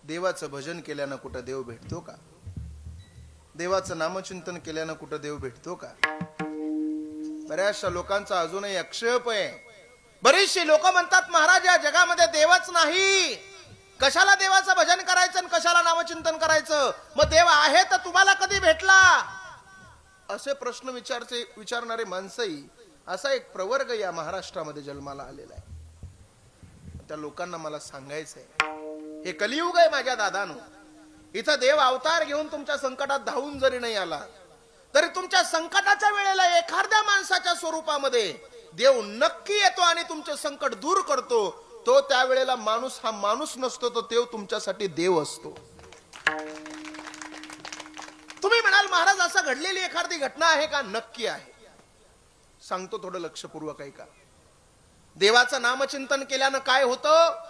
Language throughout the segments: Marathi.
देवाचं भजन केल्यानं कुठं देव भेटतो का? देवाचं नामचिंतन केल्यानं कुठं देव भेटतो का? बऱ्याचशा लोकांचा अजूनही आक्षेप आहे. बरीचशी लोक म्हणतात महाराज या जगामध्ये देवच नाही, कशाला देवाचं भजन करायचं आणि कशाला नामचिंतन करायचं, मग देव आहे तर तुम्हाला कधी भेटला? असे प्रश्न विचारणारे माणसंही असा एक प्रवर्ग या महाराष्ट्रामध्ये जन्माला आलेला आहे. त्या लोकांना मला सांगायचंय, हे कलियुग आहे माझ्या दादानो. इथं देव अवतार घेऊन तुमच्या संकटात धावून जरी नाही आला तरी तुमच्या संकटाच्या वेळेला एखाद्या माणसाच्या स्वरूपामध्ये देव नक्की येतो आणि तुमचे संकट दूर करतो. तो त्यावेळेला माणूस हा माणूस नसतो, तो देव तुमच्यासाठी देव असतो. तुम्ही म्हणाल महाराज असं घडलेली एखादी घटना आहे का? नक्की आहे. सांगतो थोडं लक्षपूर्वक ऐका. देवाचं नामचिंतन केल्यानं काय होतं?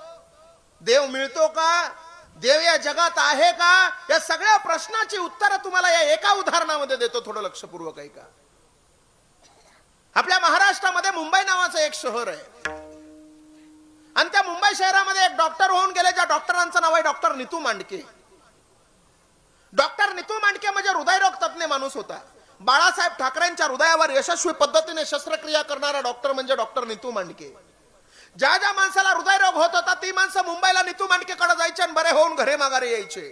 देव मिळतो का? देव या जगात आहे का? या सगळ्या प्रश्नाची उत्तरं तुम्हाला या एका उदाहरणामध्ये देतो. थोडं लक्षपूर्वक ऐका. आपल्या महाराष्ट्रामध्ये मुंबई नावाचं एक शहर आहे आणि त्या मुंबई शहरामध्ये एक डॉक्टर होऊन गेले, ज्या डॉक्टरांचं नाव आहे डॉक्टर नीतू मांडके. डॉक्टर नीतू मांडके म्हणजे हृदयरोग तज्ञ माणूस होता. बाळासाहेब ठाकरेंच्या हृदयावर यशस्वी पद्धतीने शस्त्रक्रिया करणारा डॉक्टर म्हणजे डॉक्टर नीतू मांडके. ज्या ज्या माणसाला हृदयरोग होत होता ती माणसं मुंबईला नीतू मांडकेकडे जायचे आणि बरे होऊन घरे माघारी यायचे.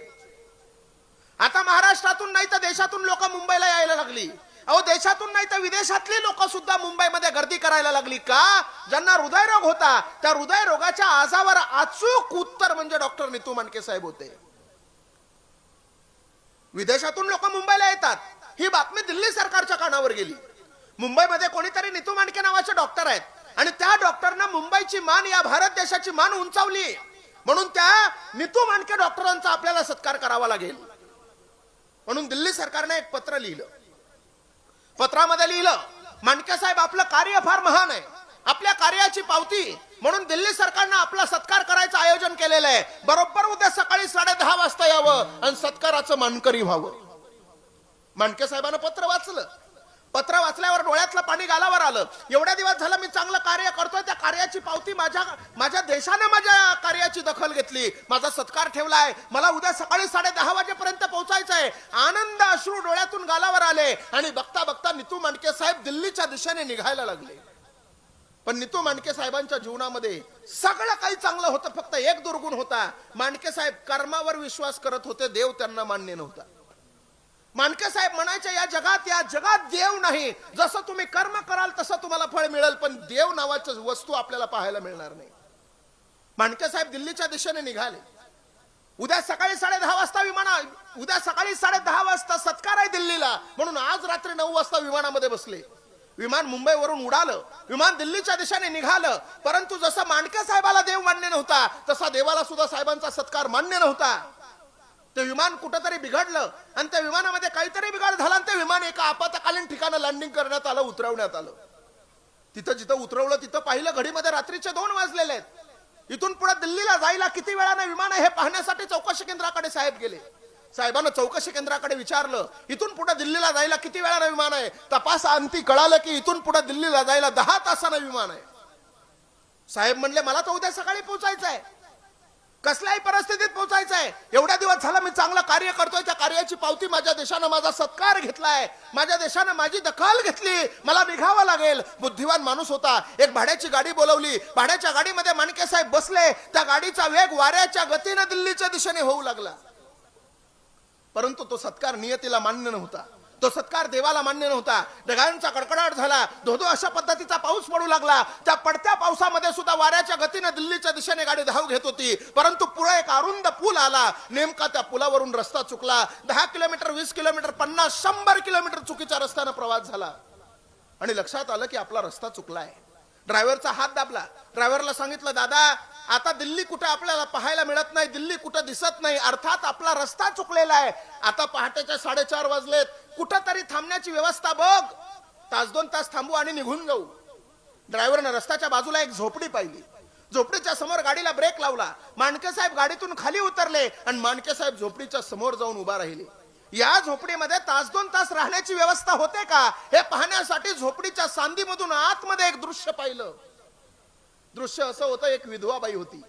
आता महाराष्ट्रातून नाही तर देशातून लोक मुंबईला यायला लागली. अहो, देशातून नाही तर विदेशातली लोक सुद्धा मुंबईमध्ये गर्दी करायला लागली. का? ज्यांना हृदयरोग होता त्या हृदयरोगाच्या आजावर अचूक उत्तर म्हणजे डॉक्टर नीतू मांडके साहेब होते. विदेशातून लोक मुंबईला येतात, ही बातमी दिल्ली सरकारच्या कानावर गेली. मुंबईमध्ये कोणीतरी नीतू मांडके नावाचे डॉक्टर आहेत आणि त्या डॉक्टरनं मुंबईची मान, या भारत देशाची मान उंचावली. म्हणून त्या नीतू मांडके डॉक्टरांचा आपल्याला सत्कार करावा लागेल. म्हणून दिल्ली सरकारने एक पत्र लिहिलं. पत्रामध्ये लिहिलं, मांडके साहेब आपलं कार्य फार महान आहे, आपल्या कार्याची पावती म्हणून दिल्ली सरकारनं आपला सत्कार करायचं आयोजन केलेलं आहे. बरोबर उद्या सकाळी 10:30 वाजता यावं आणि सत्काराचं मानकरी व्हावं. मांडके साहेबांना पत्र वाचलं. पत्र वाचल्यावर डोळ्यातलं पाणी गालावर आलं. एवढ्या दिवस झालं मी चांगलं कार्य करतोय, त्या कार्याची पावती माझ्या देशाने माझ्या कार्याची दखल घेतली, माझा सत्कार ठेवलाय, मला उद्या सकाळी 10:30 वाजेपर्यंत पोहोचायचंय. आनंद अश्रू डोळ्यातून गालावर आले आणि बघता बघता नीतू मांडके साहेब दिल्लीच्या दिशेने निघायला लागले. पण नीतू मांडके साहेबांच्या जीवनामध्ये सगळं काही चांगलं होतं, फक्त एक दुर्गुण होता. मांडके साहेब कर्मावर विश्वास करत होते, देव त्यांना मान्य नव्हता. मांडके साहेब म्हणायचे, या जगात देव नाही, जसं तुम्ही कर्म कराल तसं तुम्हाला फळ मिळेल, पण देव नावाची वस्तू आपल्याला पाहायला मिळणार नाही. मांडके साहेब दिल्लीच्या दिशेने निघाले. उद्या सकाळी 10:30 वाजता उद्या सकाळी 10:30 वाजता सत्कार आहे दिल्लीला, म्हणून आज रात्री 9 वाजता विमानामध्ये बसले. विमान मुंबईवरून उडालं, विमान दिल्लीच्या दिशेने निघालं. परंतु जसं मांडके साहेबाला देव मान्य नव्हता तसा देवाला सुद्धा साहेबांचा सत्कार मान्य नव्हता. ते विमान कुठंतरी बिघडलं आणि त्या विमानामध्ये काहीतरी बिघाड झाला आणि ते विमान एका आपत्कालीन ठिकाणी लँडिंग करण्यात आलं, उतरवण्यात आलं. तिथं जिथं उतरवलं तिथं पाहिलं घडीमध्ये रात्रीचे 2 वाजलेले आहेत. इथून पुढे दिल्लीला जायला किती वेळाने विमान आहे हे पाहण्यासाठी चौकशी केंद्राकडे साहेब गेले. साहेबांना चौकशी केंद्राकडे विचारलं, इथून पुढे दिल्लीला जायला किती वेळाने विमान आहे? तपासाअंती कळालं की इथून पुढे दिल्लीला जायला 10 तासानं विमान आहे. साहेब म्हणले, मला तर उद्या सकाळी पोहोचायचं आहे, कसल्याही परिस्थितीत पोहोचायचं आहे. एवढ्या दिवस झालं मी चांगलं कार्य करतोय, त्या कार्याची पावती माझ्या देशानं माझा सत्कार घेतलाय, माझ्या देशानं माझी दखल घेतली, मला निघावं लागेल. बुद्धिवान माणूस होता. एक भाड्याची गाडी बोलवली. भाड्याच्या गाडीमध्ये मांडके साहेब बसले. त्या गाडीचा वेग वाऱ्याच्या गतीने दिल्लीच्या दिशेने होऊ लागला. परंतु तो सत्कार नियतीला मान्य नव्हता, तो सत्कार देवाला मान्य नव्हता. ढगांचा कडकडाट झाला, धोधो अशा पद्धतीचा पाऊस पडू लागला. त्या पडत्या पावसामध्ये सुद्धा वाऱ्याच्या गतीने दिल्लीच्या दिशेने गाडी धाव घेत होती. परंतु पुढे एक अरुंद पूल आला. नेमका त्या पुलावरून रस्ता चुकला. 10 किलोमीटर, 20 किलोमीटर, 50, 100 किलोमीटर चुकीच्या रस्त्याने प्रवास झाला आणि लक्षात आलं की आपला रस्ता चुकलाय. ड्रायव्हरचा हात दाबला. ड्रायव्हरला सांगितलं, दादा आता दिल्ली कुठे आपल्याला पाहायला मिळत नाही, दिल्ली कुठे दिसत नाही, अर्थात आपला रस्ता चुकलेला आहे. आता पहाटेच्या 4:30 वाजलेत, कुठंतरी थांबण्याची व्यवस्था बघ, 1-2 तास थांबू आणि निघून जाऊ. ड्रायव्हरने रस्त्याच्या बाजूला एक झोपडी पाहिली. झोपडीच्या समोर गाडीला ब्रेक लावला. मांडके साहेब गाडीतून खाली उतरले आणि मांडके साहेब झोपडीच्या समोर जाऊन उभा राहिले. या झोपडीमध्ये 1-2 तास राहण्याची व्यवस्था होते का हे पाहण्यासाठी झोपडीच्या सांदीमधून आतमध्ये एक दृश्य पाहिलं. दृश्य असं होतं, एक विधवा बाई होती,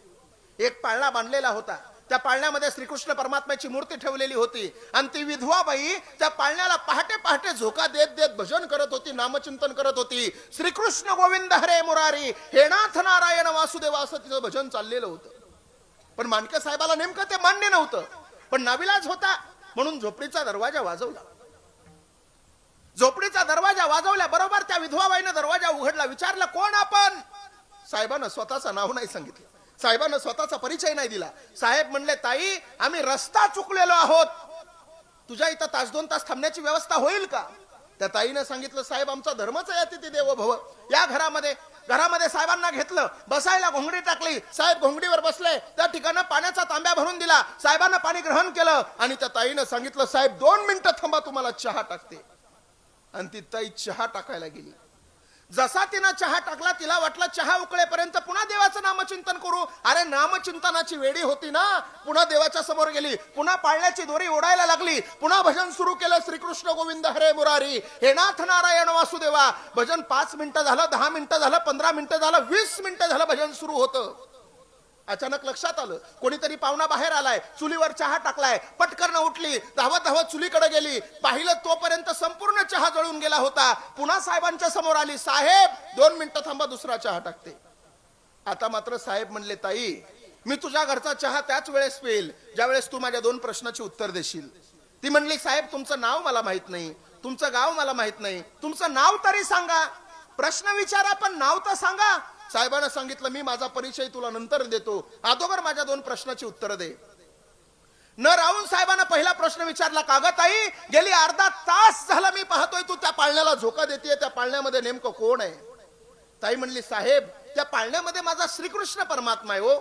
एक पाळणा बांधलेला होता. त्या पाळण्यामध्ये श्रीकृष्ण परमात्म्याची मूर्ती ठेवलेली होती आणि ती विधवा बाई त्या पाळण्याला पहाटे पहाटे झोका देत देत भजन करत होती, नामचिंतन करत होती. श्रीकृष्ण गोविंद हरे मुरारी, हे नाथ नारायण वासुदेव असं तिचं भजन चाललेलं होतं. पण मांडके साहेबाला नेमकं ते मान्य नव्हतं, पण नाविलाज होता म्हणून झोपडीचा दरवाजा वाजवला. झोपडीचा दरवाजा वाजवल्या बरोबर त्या विधवाबाईनं दरवाजा उघडला. विचारलं कोण आपण? साहेबानं स्वतःचं नाव नाही सांगितलं, साहेबानं स्वतःचा परिचय नाही दिला. साहेब म्हणले ताई आम्ही रस्ता चुकलेलो आहोत, तुझ्या इथं तास 2 तास थांबण्याची व्यवस्था होईल का? त्या ताईनं सांगितलं साहेब आमचा धर्मच आहे अतिथी देवो भव. या घरामध्ये साहेबांना घेतलं, बसायला घोंगडी टाकली. साहेब घोंगडीवर बसले, त्या ठिकाणी पाण्याचा तांब्या भरून दिला. साहेबांना पाणी ग्रहण केलं आणि त्या ताईनं सांगितलं साहेब 2 मिनिटं थांबा तुम्हाला चहा टाकते. आणि ती ताई चहा टाकायला गेली. जसा तिनं चहा टाकला तिला वाटलं चहा उकळेपर्यंत पुन्हा देवाचं नामचिंतन करू. अरे नामचिंतनाची वेडी होती ना. पुन्हा देवाच्या समोर गेली, पुन्हा पाळण्याची दोरी ओढायला लागली, पुन्हा भजन सुरू केलं. श्रीकृष्ण गोविंद हरे मुरारी, हे नाथ नारायण वासुदेवा. भजन 5 मिनिटं झालं, 10 मिनिटं झालं, 15 मिनिटं झालं, 20 मिनिटं झालं भजन सुरू होतं. अचानक लक्षात आलं कोणीतरी पाहुणा बाहेर आलाय, चुलीवर चहा टाकलाय. पटकन उठली, धावत धावत चुलीकडे गेली. पाहिलं तोपर्यंत संपूर्ण चहा जळून गेला होता. पुन्हा साहेबांच्या समोर आली, साहेब 2 मिनिटं थांबा दुसरा चहा टाकते. आता मात्र साहेब म्हणले ताई मी तुझ्या घरचा चहा त्याच वेळेस पेल ज्या वेळेस तू माझ्या 2 प्रश्नाची उत्तर देशील. ती म्हणली साहेब तुमचं नाव मला माहित नाही, तुमचं गाव मला माहित नाही, तुमचं नाव तरी सांगा. प्रश्न विचारा पण नाव तर सांगा. साहेबांना सांगितलं मी माझा परिचय तुला नंतर देतो, अगोदर माझ्या 2 प्रश्नाची उत्तर दे. न राहून साहेबांना पहिला प्रश्न विचारला, कागद ताई गेली अर्धा तास झाला मी पाहतोय तू त्या पाळण्याला झोका देतेय, त्या पाळण्यामध्ये नेमकं कोण आहे? ताई म्हणली साहेब त्या पाळण्यामध्ये माझा श्रीकृष्ण परमात्मा आहे हो.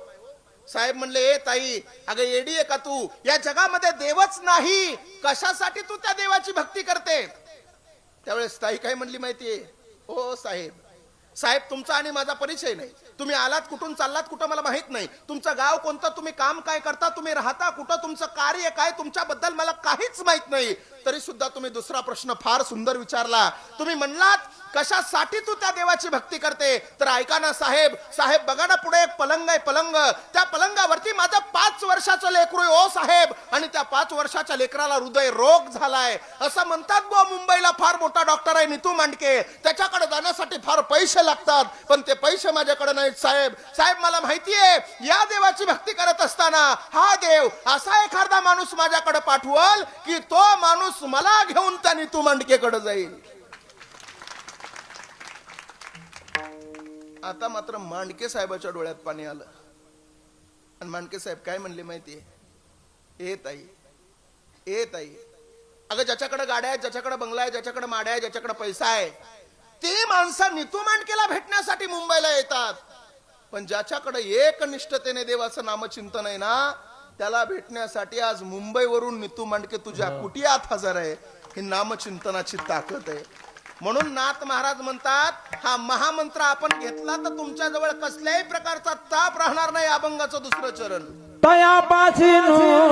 साहेब म्हणले ए ताई अगं येडी आहे का तू? या जगामध्ये देवच नाही, कशासाठी तू त्या देवाची भक्ती करते? त्यावेळेस ताई काय म्हणली माहितीये? ओ साहेब तुमचा आणि माझा परिचय नाही. तुम्ही आलात कुठून, चाललात कुठं मला माहित नाही. तुमचं गाव कोणतं, तुम्ही काम काय करता, तुम्ही राहता कुठं, तुमचं कार्य काय, तुमच्याबद्दल मला काहीच माहित नाही. तरी सुद्धा तुम्ही दुसरा प्रश्न फार सुंदर विचारला. तुम्ही म्हणलात कशासाठी तू त्या देवाची भक्ती करते? तर ऐका ना साहेब बघा ना पुढे एक पलंग आहे, पलंग. त्या पलंगावरती माझं 5 वर्षाचं लेकरू आहे ओ साहेब, आणि त्या 5 वर्षाच्या लेकराला हृदय रोग झालाय. असं म्हणतात बुवा मुंबईला फार मोठा डॉक्टर आहे नितू मांडके, त्याच्याकडे जाण्यासाठी फार पैसे लागतात, पण ते पैसे माझ्याकडे नाहीत साहेब मला माहितीये या देवाची भक्ती करत असताना हा देव असा एखादा माणूस माझ्याकडे पाठवल की तो माणूस मला घेऊन त्या नितू मांडकेकडे जाईल. आता मात्र मांडके साहेबाच्या डोळ्यात पाणी आलं आणि मांडके साहेब काय म्हणले माहितीये? ए ताई अगं ज्याच्याकडे गाड्या आहेत, ज्याच्याकडे बंगला आहे, ज्याच्याकडे माड्या आहे, ज्याच्याकडे पैसा आहे, ते माणसं नितू मांडकेला भेटण्यासाठी मुंबईला येतात. पण ज्याच्याकडे एकनिष्ठतेने देवाचं नामचिंतन आहे ना, त्याला भेटण्यासाठी आज मुंबईवरून नितू मांडके तुझ्या कुटियात हजर आहे. ही नामचिंतनाची ताकद आहे. म्हणून नाथ महाराज म्हणतात हा महामंत्र आपण घेतला तर तुमच्या जवळ कसल्याही प्रकारचा ताप राहणार नाही. अभंगाचं 2रं चरण. तयापासून